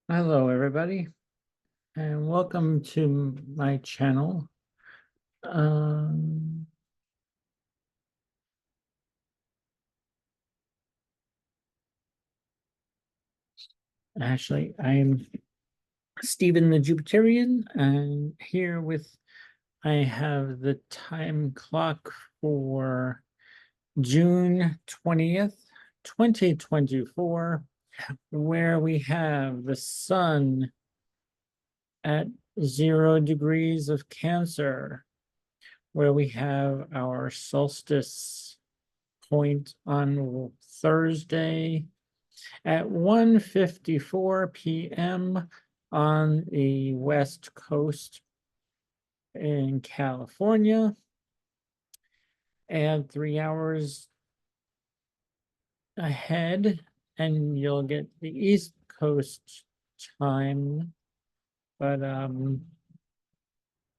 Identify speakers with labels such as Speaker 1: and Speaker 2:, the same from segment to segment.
Speaker 1: Hello, everybody, and welcome to my channel. Um, I'm Stephen the Jupiterian, and here I have the time clock for June 20th, 2024, where we have the sun at 0 degrees of Cancer, where we have our solstice point on Thursday at 1:54 p.m. on the West Coast in California. Add 3 hours ahead, and you'll get the East Coast time. But on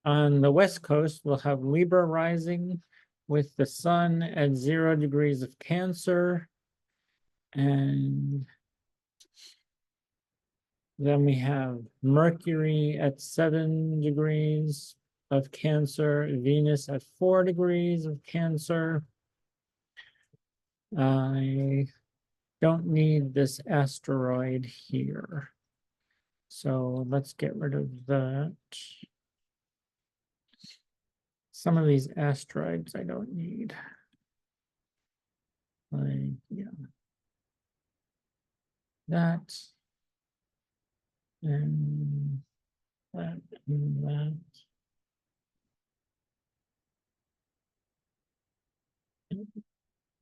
Speaker 1: the West Coast, we'll have Libra rising with the sun at 0 degrees of Cancer. And then we have Mercury at 7 degrees of Cancer, Venus at 4 degrees of Cancer. I don't need this asteroid here. So let's get rid of that. Some of these asteroids I don't need. Yeah. That. And that and that.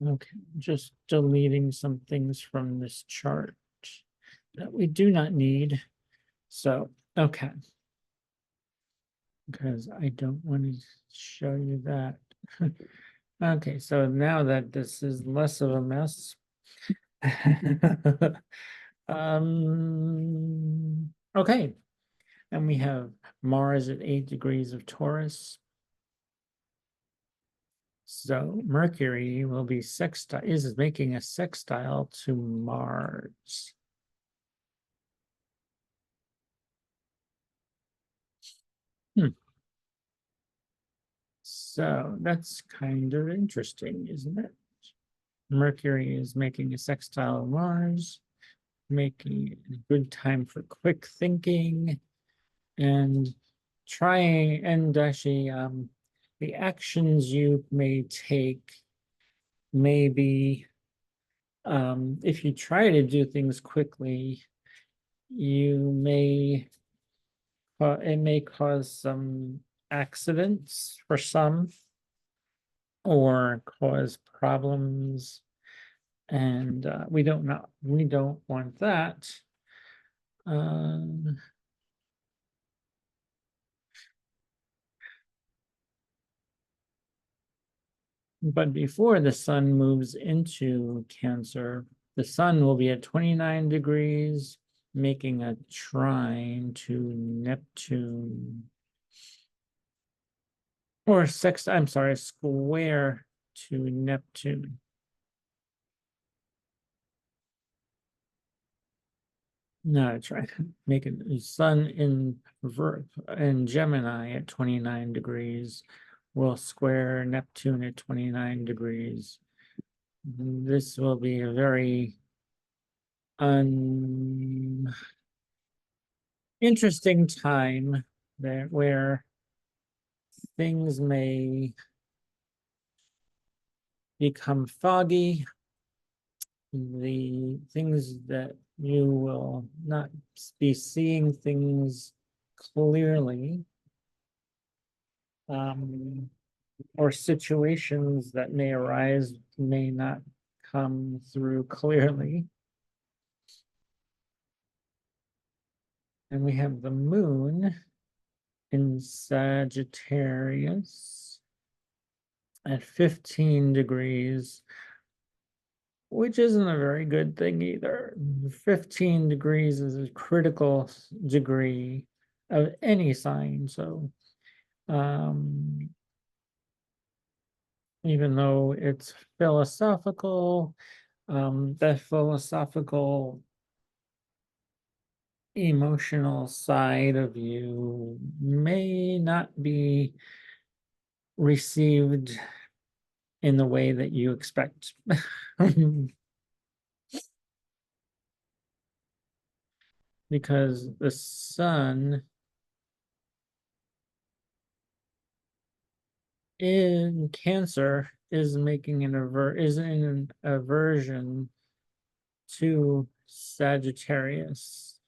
Speaker 1: Okay, just deleting some things from this chart that we do not need. So, okay. Because I don't want to show you that. Okay, so now that this is less of a mess. Okay, and we have Mars at 8 degrees of Taurus. So Mercury will be is making a sextile to Mars. So that's kind of interesting, isn't it? Mercury is making a sextile to Mars, making a good time for quick thinking and trying, and actually the actions you may take may be, if you try to do things quickly, it may cause some accidents for some, or cause problems, and we don't want that. But before the sun moves into Cancer, the sun will be at 29 degrees, making a trine to Neptune. Or square to Neptune. No, try to make a sun in Gemini at 29 degrees will square Neptune at 29 degrees. This will be a very interesting time there where things may become foggy. The things that you will not be seeing things clearly, or situations that may arise may not come through clearly. And we have the moon in Sagittarius at 15 degrees, which isn't a very good thing either. 15 degrees is a critical degree of any sign. So even though it's philosophical, that philosophical emotional side of you may not be received in the way that you expect. Because the sun in Cancer is making is in an aversion to Sagittarius.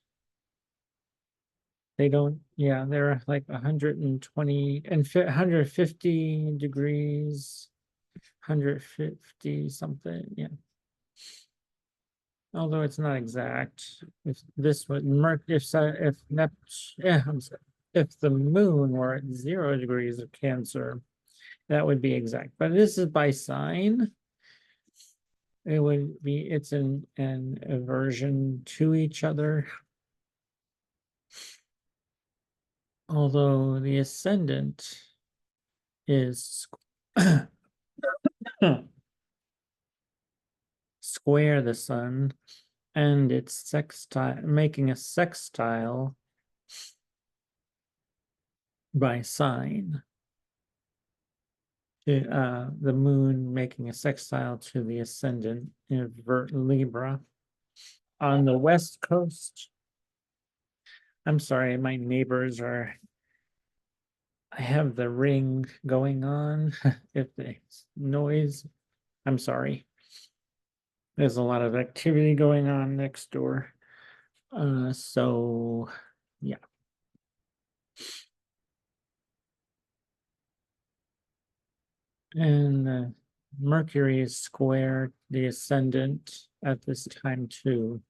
Speaker 1: They don't, yeah, they're like 120 and 150 degrees, 150 something, yeah. Although it's not exact. If this would if yeah, I'm sorry, if the moon were at 0 degrees of Cancer, that would be exact. But this is by sign. It would be, it's an aversion to each other. Although the ascendant is square the sun, and it's sextile, making a sextile by sign. The moon making a sextile to the ascendant in Libra. On the west coast, I'm sorry, my neighbors are, I have the ring going on. If the noise, I'm sorry. There's a lot of activity going on next door. So yeah. And Mercury is square the ascendant at this time too.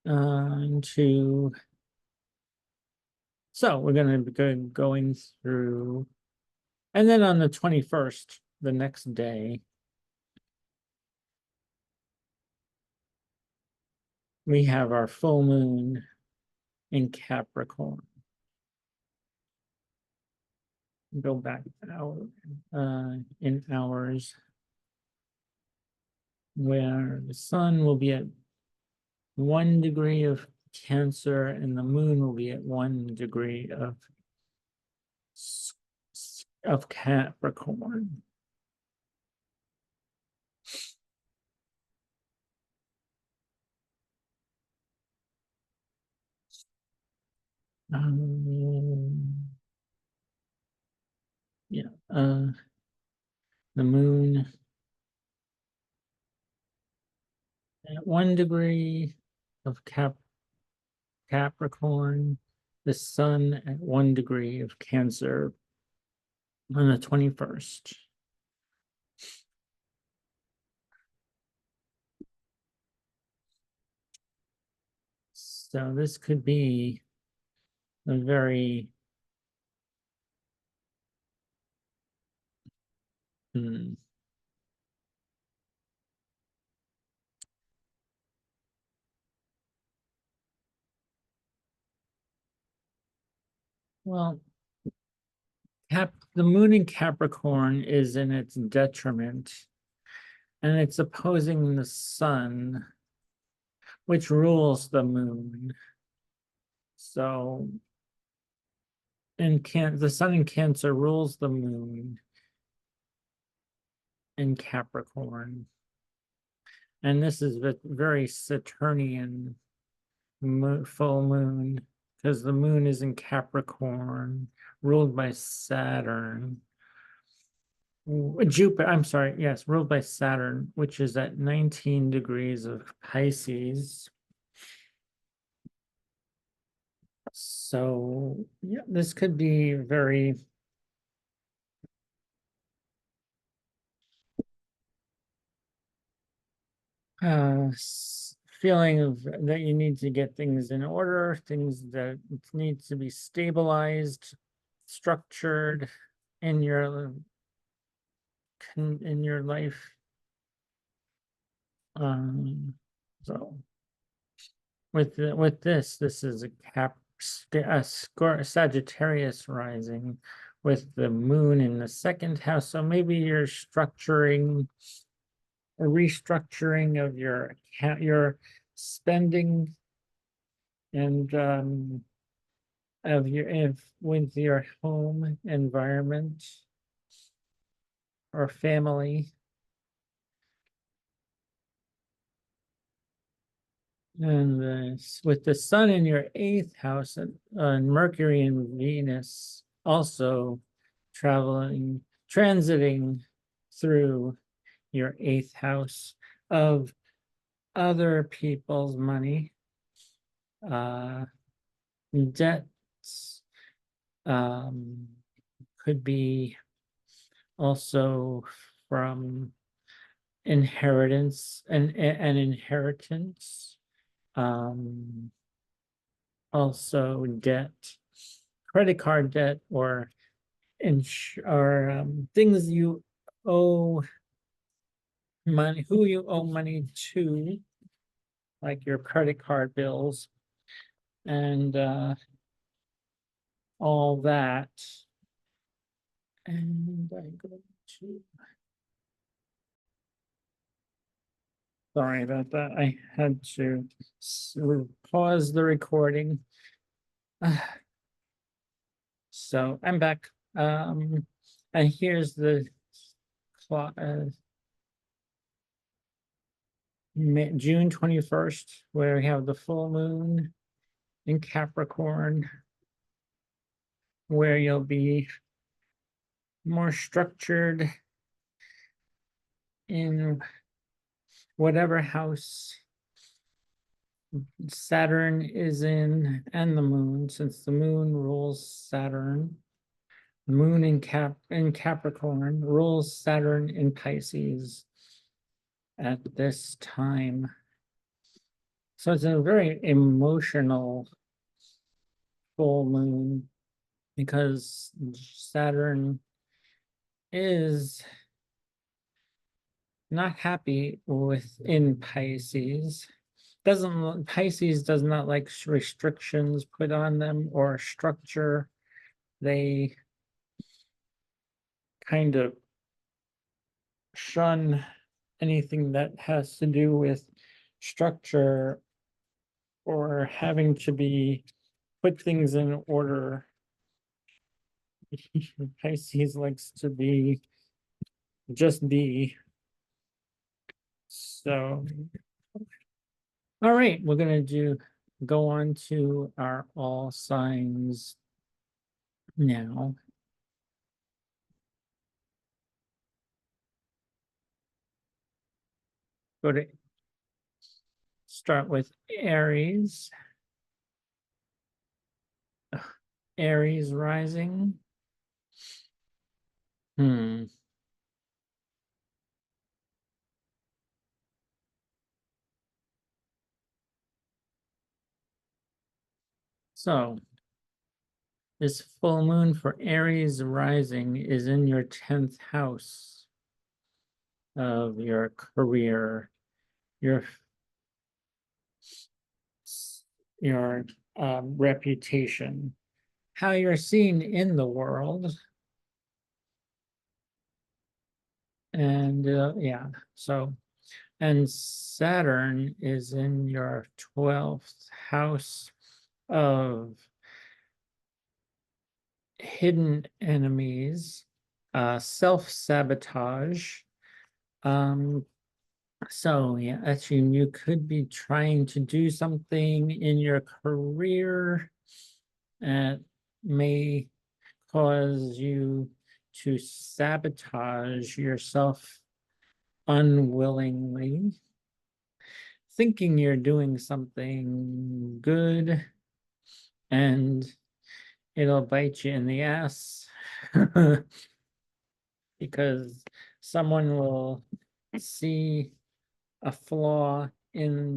Speaker 1: So we're going to be going through, and then on the 21st, the next day, we have our full moon in Capricorn. Go back out in hours, where the sun will be at 1 degree of Cancer and the moon will be at 1 degree of Capricorn. Yeah, the moon at 1 degree of Capricorn, the sun at 1 degree of Cancer on the 21st. So this could be a very well, the moon in Capricorn is in its detriment, and it's opposing the sun, which rules the moon. So the sun in Cancer rules the moon in Capricorn. And this is a very Saturnian full moon, because the moon is in Capricorn, ruled by Saturn. Jupiter, I'm sorry, yes, ruled by Saturn, which is at 19 degrees of Pisces. So yeah, this could be very feeling of that you need to get things in order, things that need to be stabilized, structured in your life. So with this is a Sagittarius rising with the moon in the second house. So maybe you're structuring a restructuring of your spending and of your, if with your home environment or family. And with the sun in your eighth house and Mercury and Venus also transiting through your eighth house of other people's money, uh, debts, could be also from inheritance and an inheritance, also debt, credit card debt, or things you owe money, who you owe money to, like your credit card bills and all that. And I go to, sorry about that. I had to pause the recording. So I'm back. And here's the clock, June 21st, where we have the full moon in Capricorn, where you'll be more structured in whatever house Saturn is in, and the moon, since the moon rules Saturn. The moon in Capricorn rules Saturn in Pisces at this time. So it's a very emotional full moon because Saturn is not happy within Pisces. Pisces does not like restrictions put on them or structure. They kind of shun anything that has to do with structure or having to be put things in order. Pisces likes to just be. So, all right, we're gonna go on to our all signs now. Start with Aries. Aries rising. So this full moon for Aries rising is in your 10th house of your career, your reputation, how you're seen in the world. And yeah, so, and Saturn is in your 12th house of hidden enemies, self-sabotage. So yeah, actually you could be trying to do something in your career that may cause you to sabotage yourself unwillingly, thinking you're doing something good and it'll bite you in the ass because someone will see a flaw in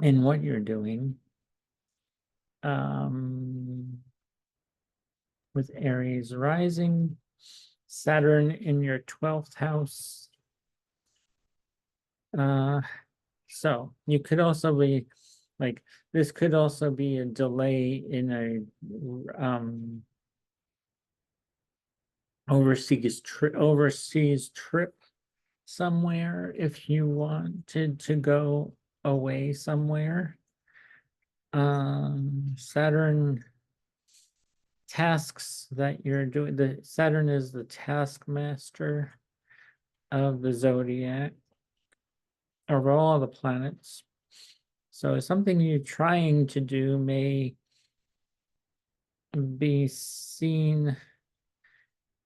Speaker 1: what you're doing. With Aries rising, Saturn in your 12th house. So you could also be like, this could also be a delay in a overseas trip somewhere if you wanted to go away somewhere. Saturn tasks that you're doing. The Saturn is the taskmaster of the zodiac, of all the planets. So something you're trying to do may be seen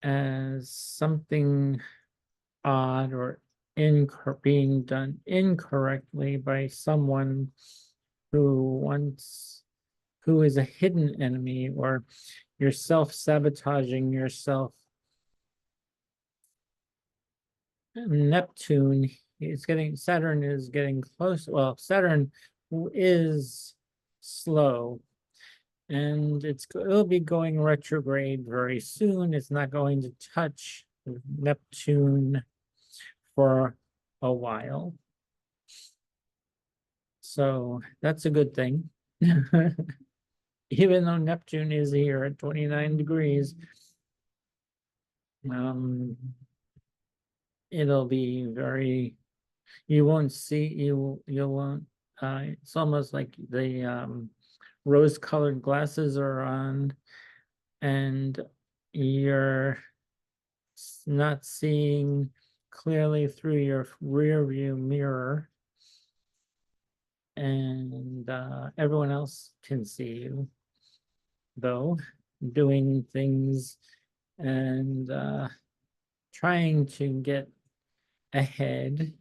Speaker 1: as something odd or being done incorrectly by someone who is a hidden enemy, or you're self-sabotaging yourself. Saturn is getting close. Well, Saturn is slow, and it'll be going retrograde very soon. It's not going to touch Neptune for a while. So that's a good thing. Even though Neptune is here at 29 degrees, it'll be very, you won't see, you won't, it's almost like the rose-colored glasses are on, and you're not seeing clearly through your rear view mirror, and everyone else can see you, though, doing things and trying to get ahead.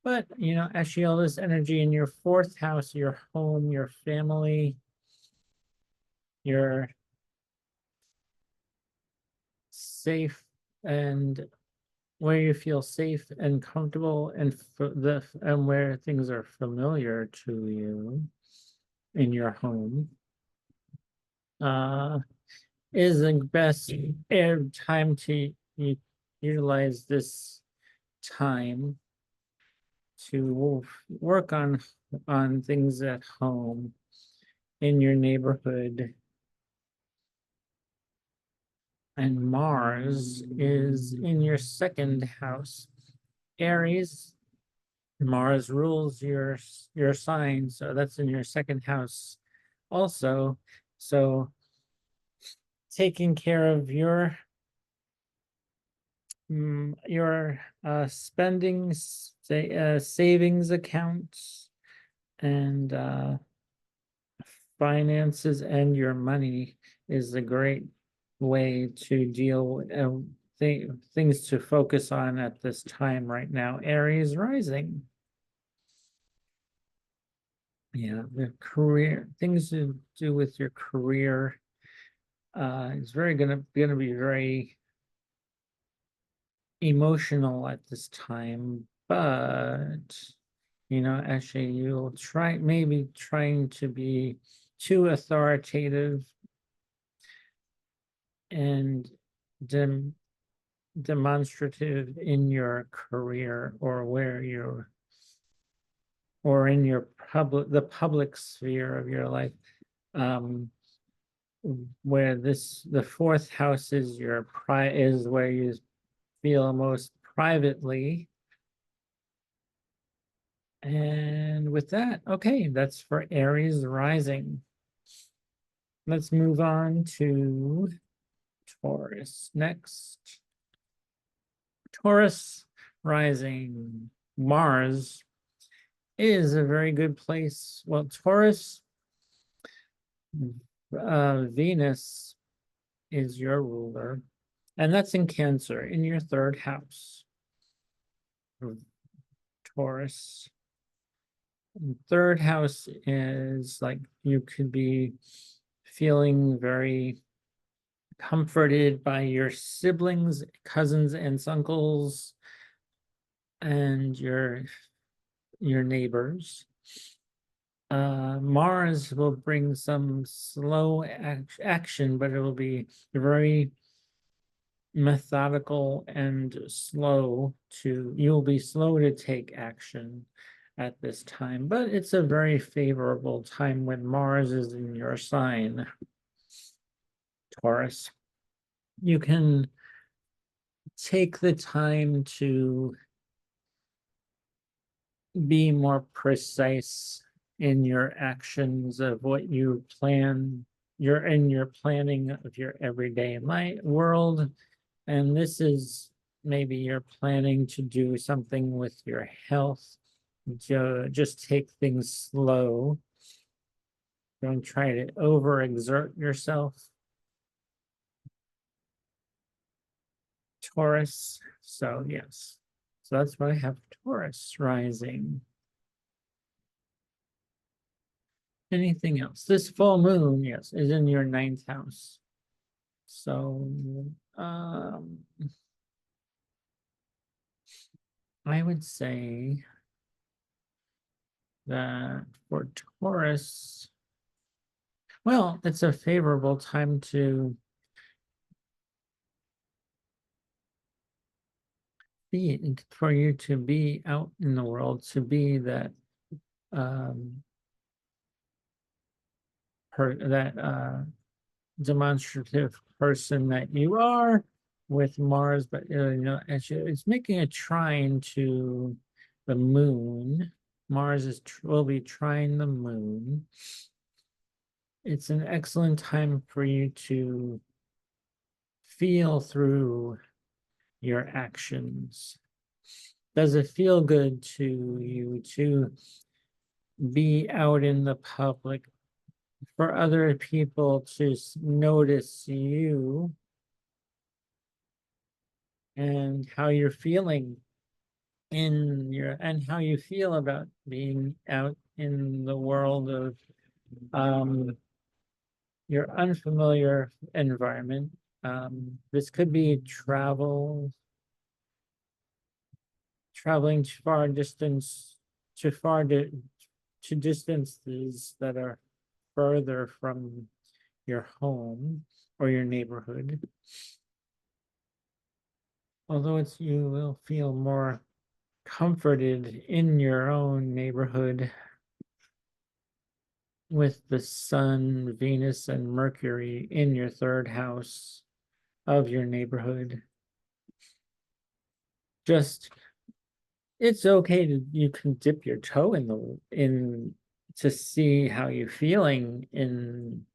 Speaker 1: But, actually all this energy in your fourth house, your home, your family, your safe, and where you feel safe and comfortable, and where things are familiar to you in your home, is the best time to utilize this time to work on things at home, in your neighborhood. And Mars is in your second house. Aries, Mars rules your sign, so that's in your second house also. So taking care of your spendings, savings accounts, and finances, and your money is a great way to deal with things to focus on at this time right now. Aries rising. Yeah, the career, things to do with your career. It's gonna be very emotional at this time, but actually you'll maybe trying to be too authoritative and demonstrative in your career, or in your the public sphere of your life, where the fourth house is is where you feel most privately. And with that, okay, that's for Aries rising. Let's move on to Taurus next. Taurus rising. Mars is a very good place. Well, Taurus, Venus is your ruler, and that's in Cancer, in your third house. Taurus. Third house is like you could be feeling very comforted by your siblings, cousins, and uncles, and your neighbors. Mars will bring some slow action, but it will be very methodical and you'll be slow to take action at this time, but it's a very favorable time when Mars is in your sign, Taurus. You can take the time to be more precise in your actions of what you plan. You're in your planning of your everyday life world. And this is maybe you're planning to do something with your health. Just take things slow. Don't try to overexert yourself. Taurus. So yes. So that's why I have Taurus rising. Anything else? This full moon, yes, is in your ninth house. So I would say that for Taurus, well, it's a favorable time to be, for you to be out in the world, to be that um demonstrative person that you are with Mars, but it's making a trine to the moon. Mars will be trine the moon. It's an excellent time for you to feel through your actions. Does it feel good to you to be out in the public, for other people to notice you and how you're feeling and how you feel about being out in the world of um, your unfamiliar environment? This could be traveling to far to distances that are further from your home or your neighborhood. Although you will feel more comforted in your own neighborhood with the Sun, Venus, and Mercury in your third house of your neighborhood. Just it's okay to you can dip your toe in to see how you're feeling in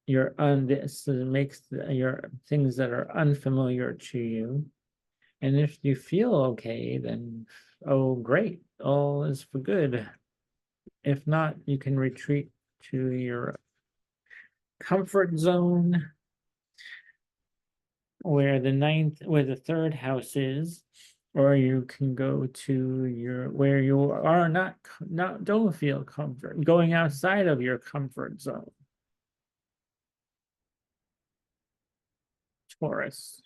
Speaker 1: your this makes your things that are unfamiliar to you. And if you feel okay, then oh great, all is for good. If not, you can retreat to your comfort zone where the third house is, or you can go to your where you are not don't feel comfort, going outside of your comfort zone. Taurus.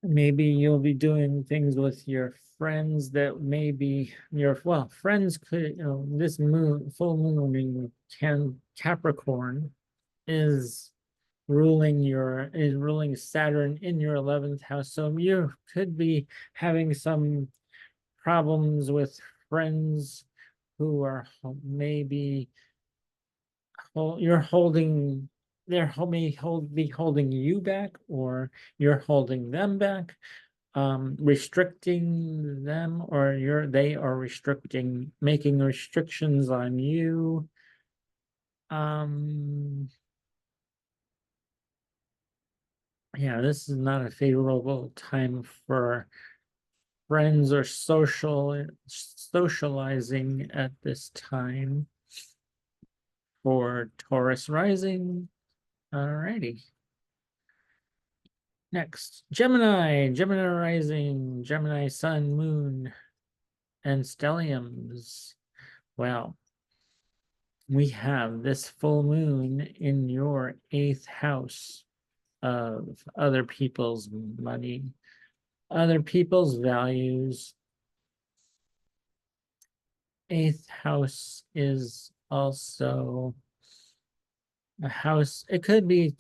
Speaker 1: Maybe you'll be doing things with your friends that maybe your friends could, this full moon in Capricorn is ruling Saturn in your 11th house. So you could be having some problems with friends who are maybe you're holding be holding you back, or you're holding them back, restricting them, or they are making restrictions on you. Yeah, this is not a favorable time for friends or socializing at this time for Taurus rising. Alrighty. Next, Gemini rising, Gemini sun, moon, and stelliums. Well, we have this full moon in your 8th house of other people's money, other people's values. 8th house is also a house. It could be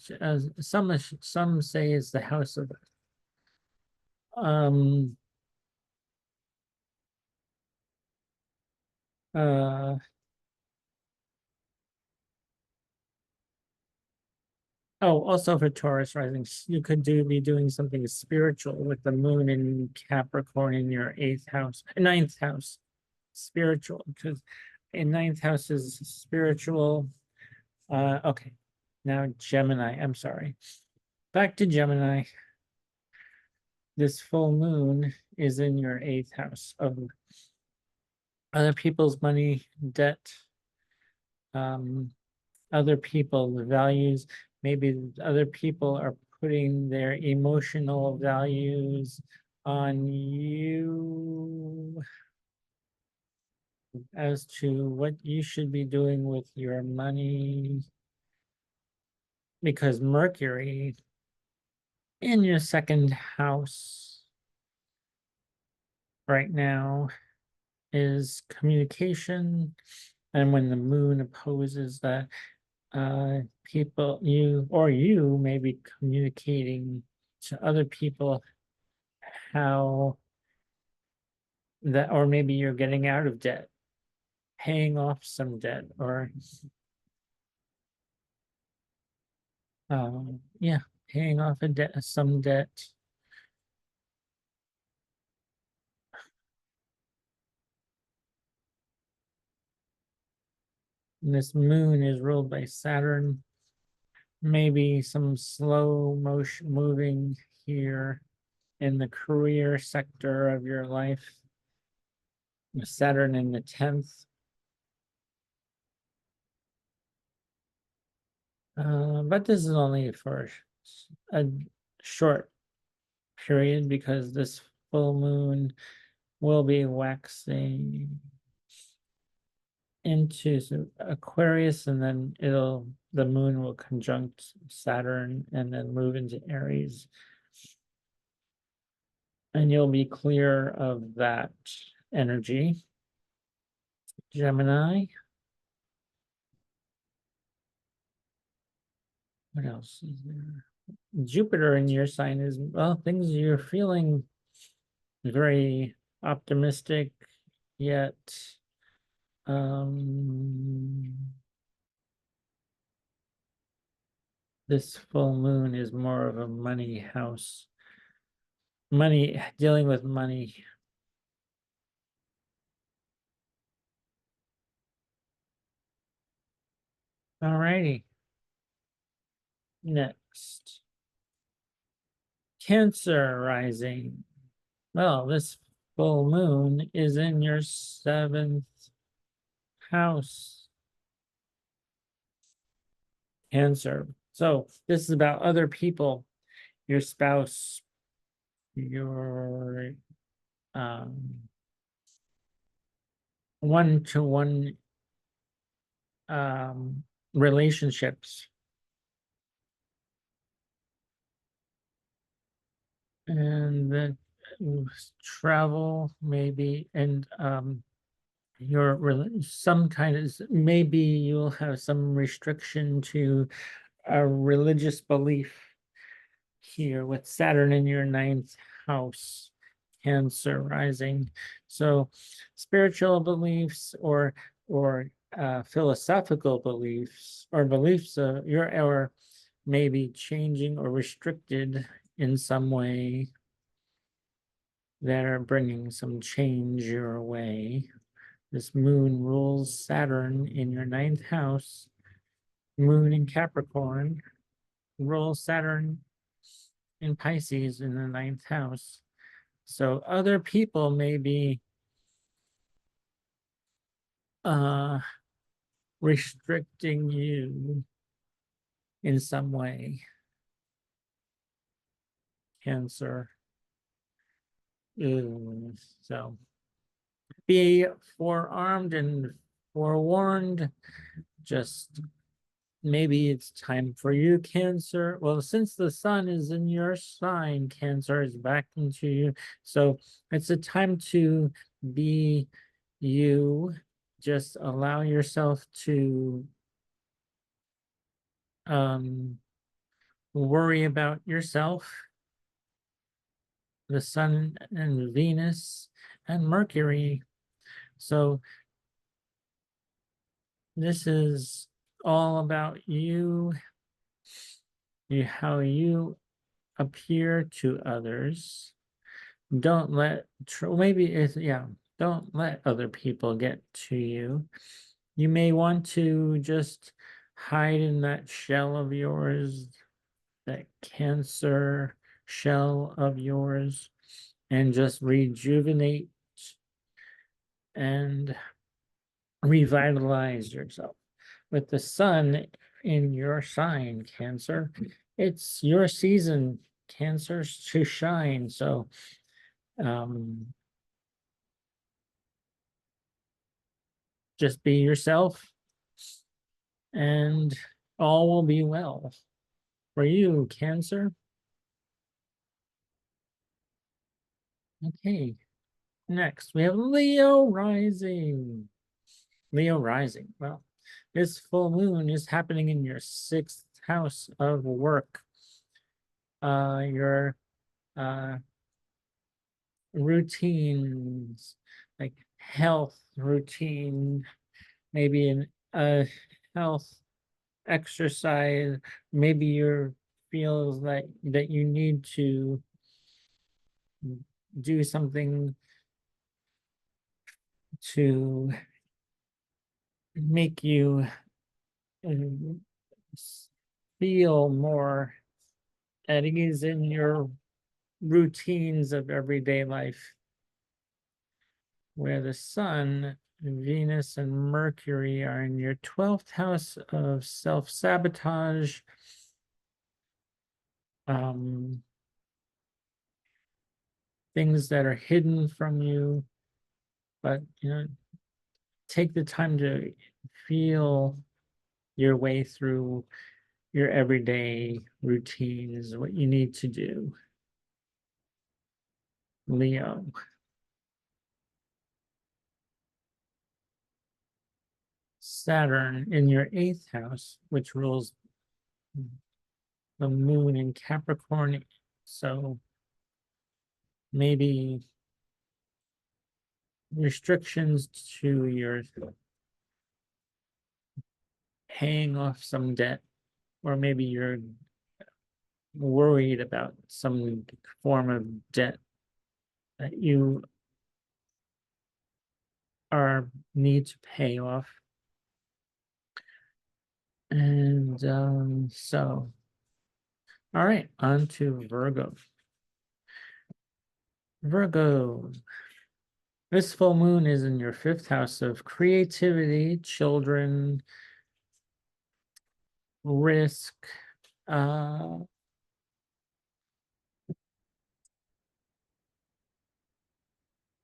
Speaker 1: some say it's the house of um uh Oh, also for Taurus rising, you could be doing something spiritual with the moon in Capricorn in your eighth house, ninth house, spiritual, because in ninth house is spiritual. Okay, now Gemini, I'm sorry. Back to Gemini. This full moon is in your eighth house of other people's money, debt, um, other people's values. Maybe other people are putting their emotional values on you as to what you should be doing with your money. Because Mercury in your second house right now is communication. And when the moon opposes that, people, you may be communicating to other people how that, or maybe you're getting out of debt, paying off some debt, or yeah, paying off a debt, some debt. And this moon is ruled by Saturn. Maybe some slow motion moving here in the career sector of your life. Saturn in the 10th. But this is only for a short period because this full moon will be waxing into Aquarius, and then the moon will conjunct Saturn and then move into Aries. And you'll be clear of that energy. Gemini. What else is there? Jupiter in your sign is, well, things you're feeling very optimistic, yet this full moon is more of a money house. Money, dealing with money. All righty. Next. Cancer rising. Well, this full moon is in your seventh house. Cancer. So this is about other people, your spouse, your one-to-one relationships. And then travel maybe, and some kind of, maybe you'll have some restriction to a religious belief here with Saturn in your ninth house, Cancer rising. So spiritual beliefs or philosophical beliefs or beliefs or maybe changing or restricted in some way that are bringing some change your way. This moon rules Saturn in your ninth house. Moon in Capricorn rules Saturn in Pisces in the ninth house. So other people may be restricting you in some way. Cancer. So be forearmed and forewarned. Just maybe it's time for you, Cancer. Well, since the sun is in your sign, Cancer is back into you. So it's a time to be you. Just allow yourself to worry about yourself. The sun and Venus and Mercury. So this is all about you how you appear to others. Don't let, maybe it's, yeah, don't let other people get to you. You may want to just hide in that shell of yours, that Cancer shell of yours, and just rejuvenate and revitalize yourself. With the sun in your sign, Cancer, it's your season, Cancer, to shine. So, just be yourself and all will be well. For you, Cancer. Okay, next we have Leo rising. Leo rising. Well, this full moon is happening in your 6th house of work. Your routines, like health routine, maybe in a health exercise, maybe you're feels like that you need to do something to make you feel more at ease in your routines of everyday life, where the sun, Venus, and Mercury are in your 12th house of self-sabotage. Things that are hidden from you, but take the time to feel your way through your everyday routines, what you need to do. Leo. Saturn in your 8th house, which rules the moon in Capricorn. So maybe restrictions to your paying off some debt, or maybe you're worried about some form of debt that you are need to pay off. And so, all right, on to Virgo. Virgo. This full moon is in your 5th house of creativity, children, risk,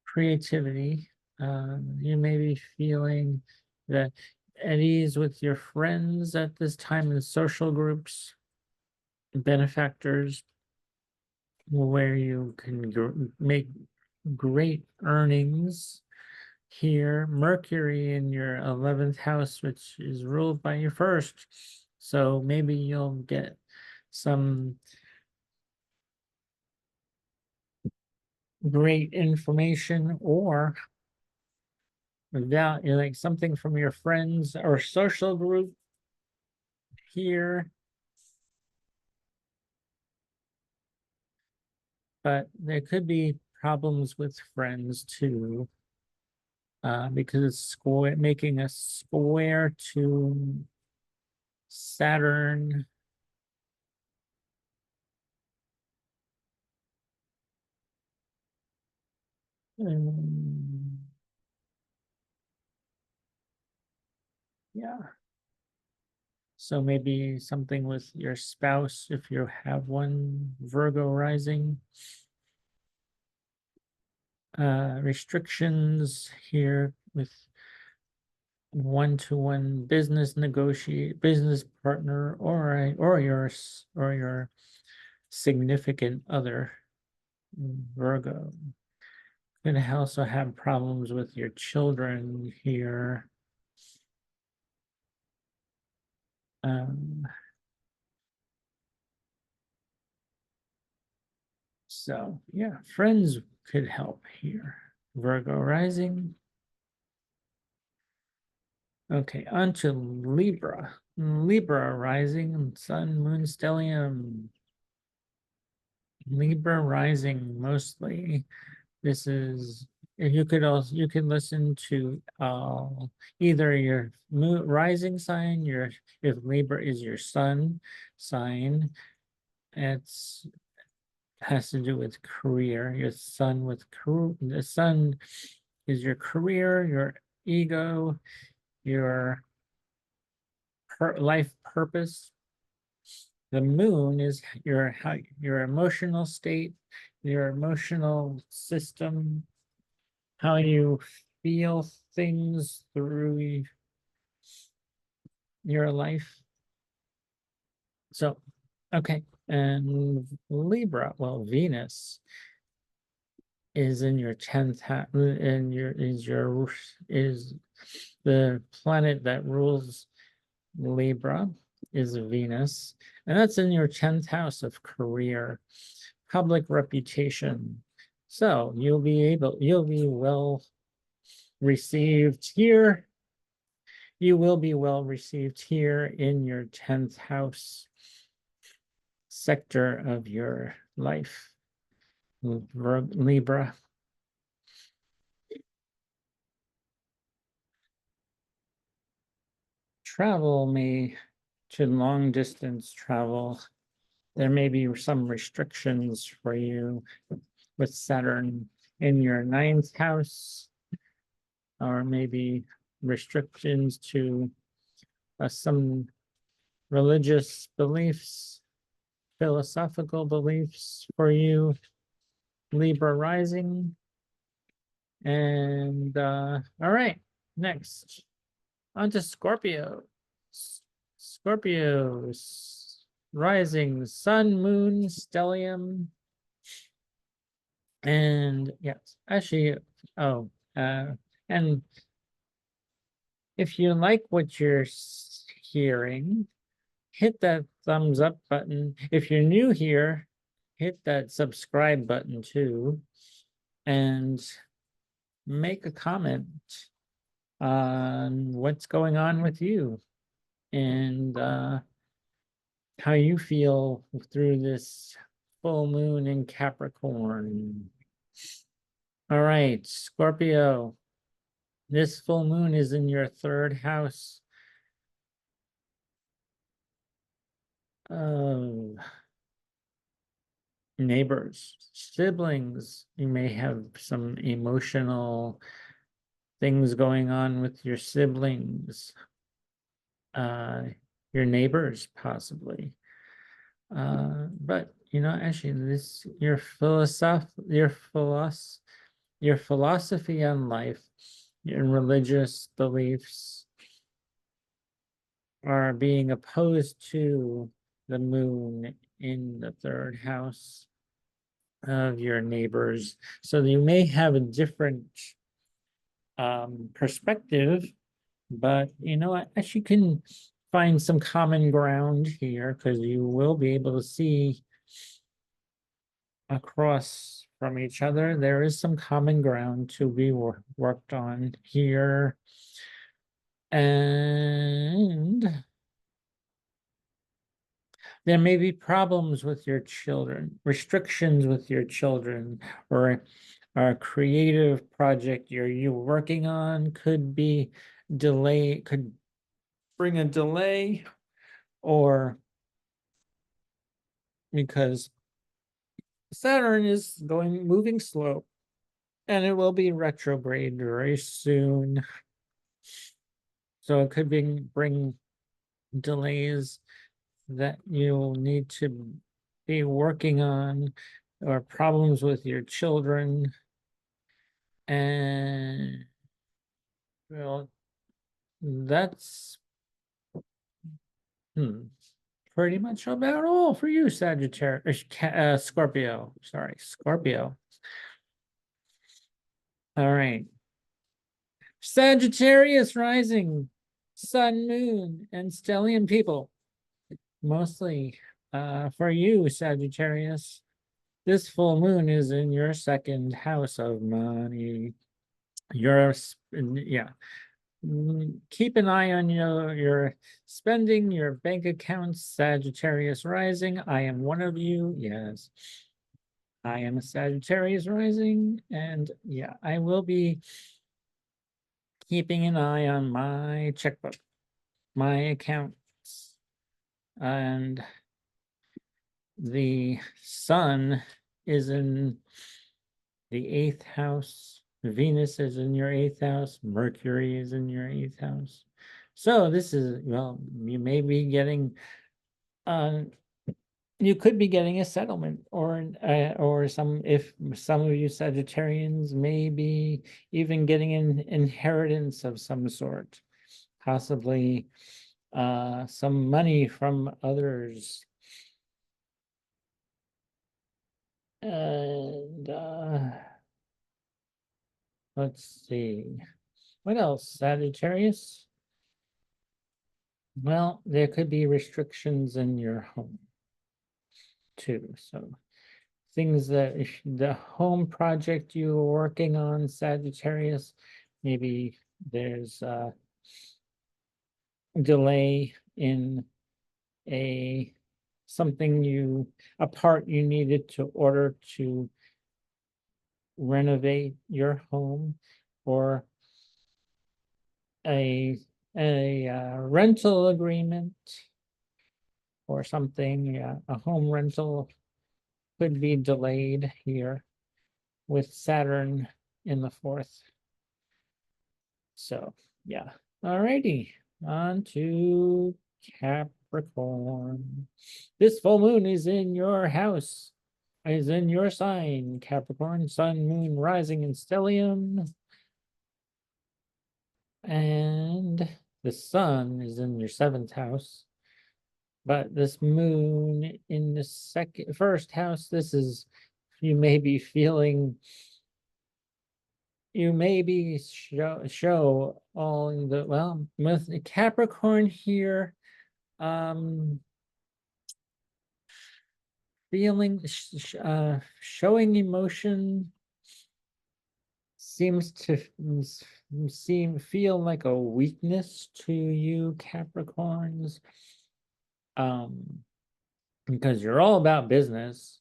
Speaker 1: creativity. You may be feeling that at ease with your friends at this time in social groups, benefactors, where you can make great earnings here. Mercury in your 11th house, which is ruled by your 1st. So maybe you'll get some great information or value, like something from your friends or social group here. But there could be problems with friends too, because it's making a square to Saturn. Yeah. So maybe something with your spouse, if you have one, Virgo rising. Restrictions here with one-to-one business business partner, or your significant other, Virgo. Could also have problems with your children here. So yeah, friends could help here. Virgo rising. Okay, on to Libra. Libra rising, sun, moon, stellium. Libra rising mostly. This is, you could also, you can listen to either your moon rising sign, your, if Libra is your sun sign, it's has to do with career. Your sun with career, the sun is your career, your ego, your life purpose. The moon is your how your emotional state, your emotional system, how you feel things through your life. So, okay, and Libra, well, Venus is in your 10th house, and is the planet that rules Libra is Venus, and that's in your 10th house of career, public reputation. So you'll be well received here. You will be well received here in your 10th house sector of your life, Libra. Travel may, to long distance travel, there may be some restrictions for you with Saturn in your 9th house, or maybe restrictions to some religious beliefs, philosophical beliefs for you, Libra rising. And all right, next on to Scorpio. Scorpios rising, sun, moon, stellium. And yes, actually, oh, and if you like what you're hearing, hit that thumbs up button. If you're new here, hit that subscribe button too, and make a comment on what's going on with you and how you feel through this full moon in Capricorn. All right, Scorpio, this full moon is in your 3rd house of neighbors, siblings. You may have some emotional things going on with your siblings, your neighbors possibly. But you know, actually, this your philosophy on life, your religious beliefs are being opposed to the moon in the 3rd house of your neighbors. So you may have a different perspective, but you know, I actually can find some common ground here because you will be able to see across from each other. There is some common ground to be worked on here. And there may be problems with your children, restrictions with your children, or a creative project you're working on could be delay, could bring a delay, or because Saturn is moving slow, and it will be retrograde very soon. So it could bring delays that you'll need to be working on, or problems with your children. And well, that's pretty much about all for you, Sagittarius, Scorpio. Sorry, Scorpio. All right. Sagittarius rising, sun, moon, and stellium people. Mostly for you, Sagittarius. This full moon is in your 2nd house of money. Yeah. keep an eye on your spending, your bank accounts, Sagittarius rising. I am one of you. Yes. I am a Sagittarius rising, and yeah, I will be keeping an eye on my checkbook, my accounts, and the sun is in the 8th house. Venus is in your 8th house. Mercury is in your 8th house. So this is, well, you may be getting, you could be getting a settlement, or if some of you Sagittarians may be even getting an inheritance of some sort, possibly some money from others. And let's see. What else, Sagittarius? Well, there could be restrictions in your home too. So things that if the home project you were working on, Sagittarius, maybe there's a delay in a a part you needed to order to renovate your home, or a rental agreement or something. Yeah, a home rental could be delayed here with Saturn in the 4th. So yeah. Alrighty, on to Capricorn. This full moon is in your house, is in your sign, Capricorn. Sun, moon, rising in stellium. And the sun is in your 7th house. But this moon in the first house, this is, you may be feeling, you may be show all the, well, with the Capricorn here, feeling, showing emotion seems to feel like a weakness to you, Capricorns. Because you're all about business,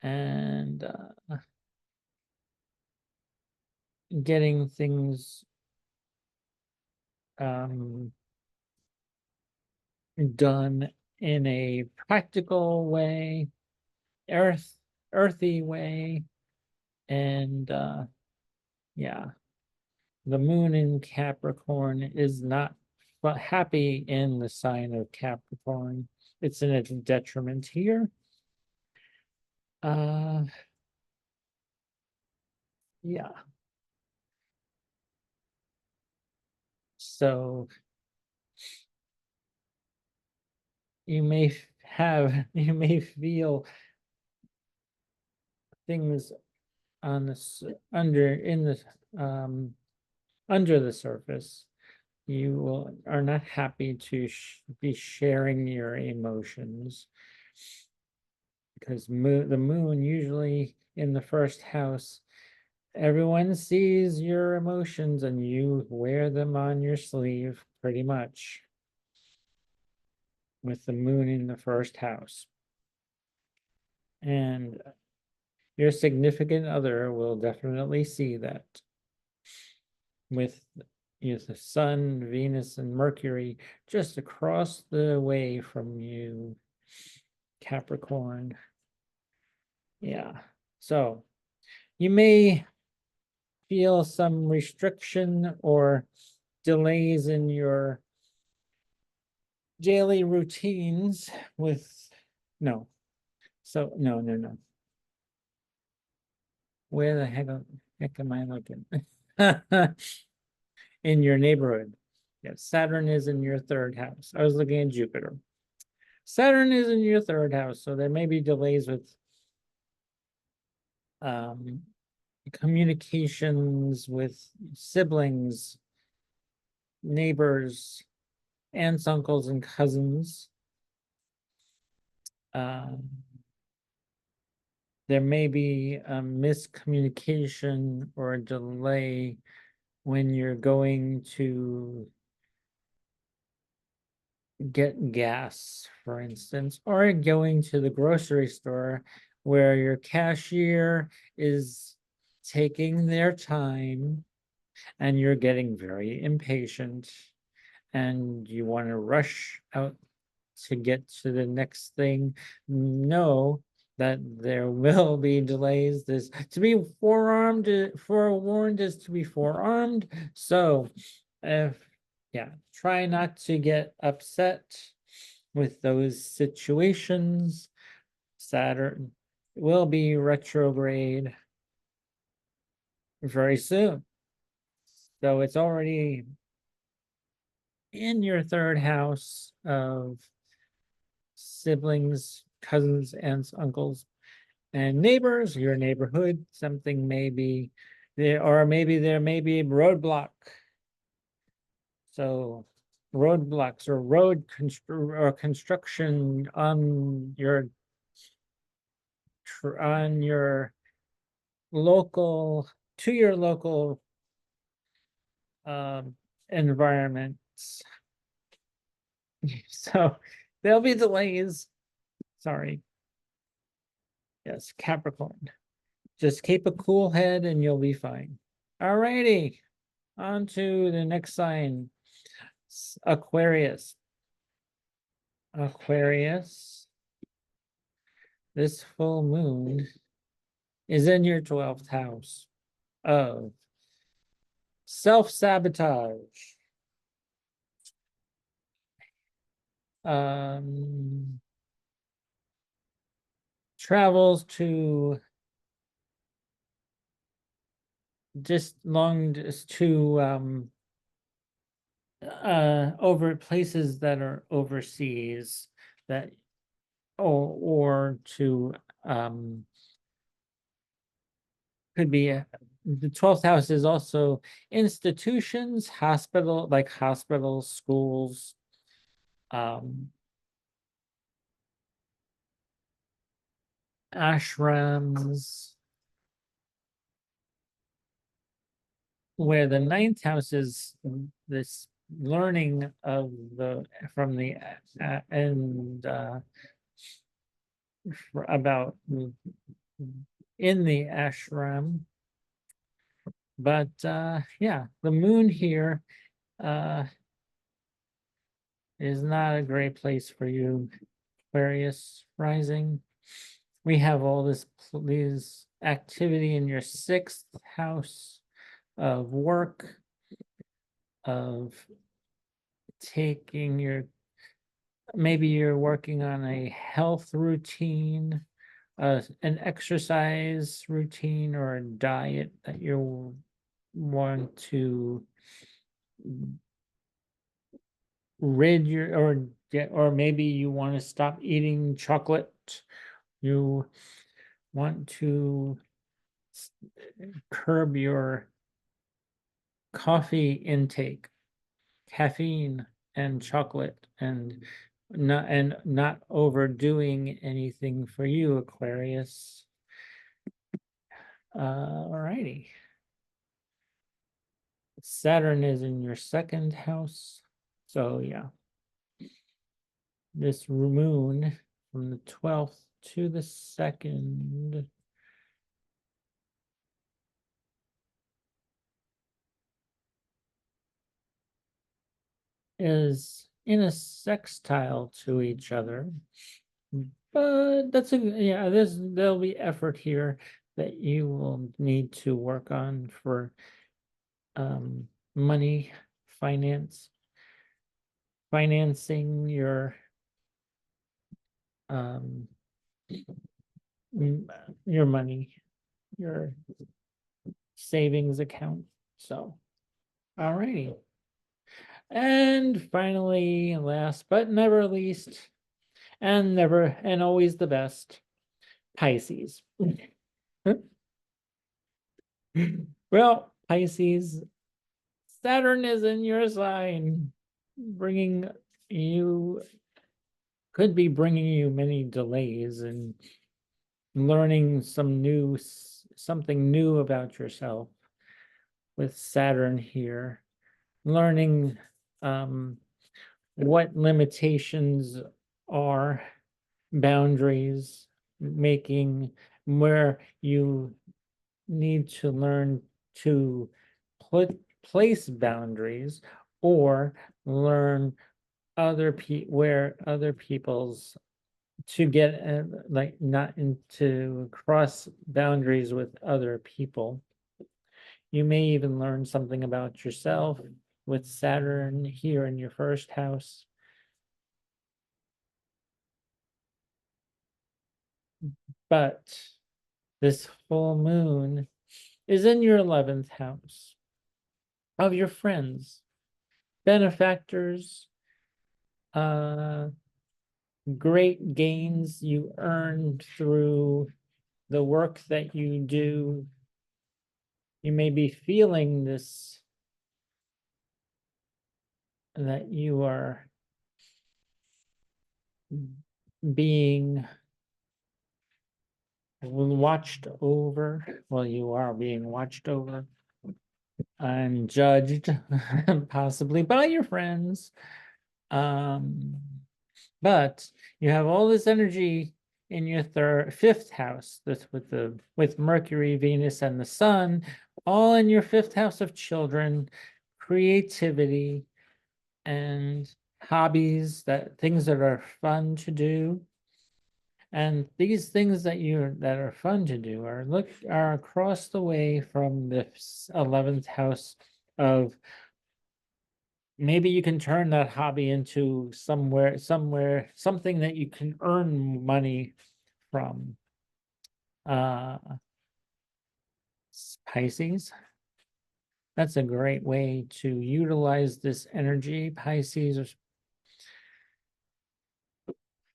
Speaker 1: and getting things done in a practical way, earthy way. And yeah, the moon in Capricorn is not happy in the sign of Capricorn. It's in its detriment here. Yeah. So you may feel things on this under the surface. You are not happy to be sharing your emotions, because the moon usually in the first house, everyone sees your emotions and you wear them on your sleeve pretty much with the moon in the first house. And your significant other will definitely see that. With the sun, Venus, and Mercury just across the way from you, Capricorn. Yeah. So you may feel some restriction or delays in your daily routines with no. So no. Where the heck am I looking? In your neighborhood. Yes, Saturn is in your 3rd house. I was looking at Jupiter. Saturn is in your 3rd house, so there may be delays with communications with siblings, neighbors, aunts, uncles, and cousins. There may be a miscommunication or a delay when you're going to get gas, for instance, or going to the grocery store where your cashier is taking their time and you're getting very impatient and you want to rush out to get to the next thing. Know that there will be delays. This to be forearmed, forewarned is to be forearmed. So if yeah, try not to get upset with those situations. Saturn will be retrograde very soon. So it's already in your third house of siblings, cousins, aunts, uncles, and neighbors, your neighborhood. Something may be there, or maybe there may be a roadblock. So roadblocks or construction on your local, to your local environments. So there'll be delays. Sorry. Yes, Capricorn. Just keep a cool head and you'll be fine. All righty. On to the next sign. Aquarius. Aquarius. This full moon is in your 12th house of self-sabotage. Travels to just long to over places that are overseas, that or to could be the 12th house is also institutions, like hospitals, schools, ashrams, where the 9th house is this learning of the from the and about in the ashram. But yeah, the moon here is not a great place for you, Aquarius rising. We have all these activity in your 6th house of work, of taking your, maybe you're working on a health routine, an exercise routine, or a diet that you want to rid your, or maybe you want to stop eating chocolate. You want to curb your coffee intake, caffeine and chocolate, and not overdoing anything for you, Aquarius. All righty. Saturn is in your 2nd house. So yeah, this moon from the 12th to the 2nd is in a sextile to each other. But that's yeah, there'll be effort here that you will need to work on for money, financing your money, your savings account. So, all righty. And finally, last but never least, and always the best, Pisces. Well, Pisces, Saturn is in your sign, could be bringing you many delays and learning something new about yourself. with Saturn here, learning what limitations are, boundaries, making where you need to learn to place boundaries, or learn where other people's to get like not into cross boundaries with other people. You may even learn something about yourself with Saturn here in your first house. But this full moon is in your 11th house of your friends, benefactors, great gains you earned through the work that you do. You may be feeling this, that you are being watched over. Well, you are being watched over and judged, possibly by your friends. But you have all this energy in your fifth house, this with Mercury, Venus, and the Sun, all in your fifth house of children, creativity, and hobbies, things that are fun to do. And these things that are fun to do are across the way from the 11th house of, maybe you can turn that hobby into something that you can earn money from. Pisces, that's a great way to utilize this energy, Pisces.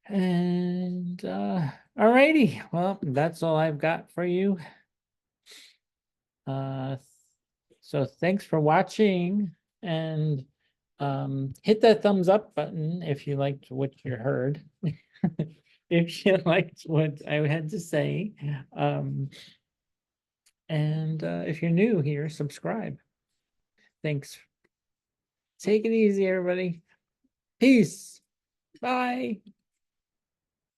Speaker 1: And alrighty, well, that's all I've got for you. So thanks for watching, and hit that thumbs up button if you liked what you heard. If you liked what I had to say. And if you're new here, subscribe. Thanks. Take it easy, everybody. Peace. Bye.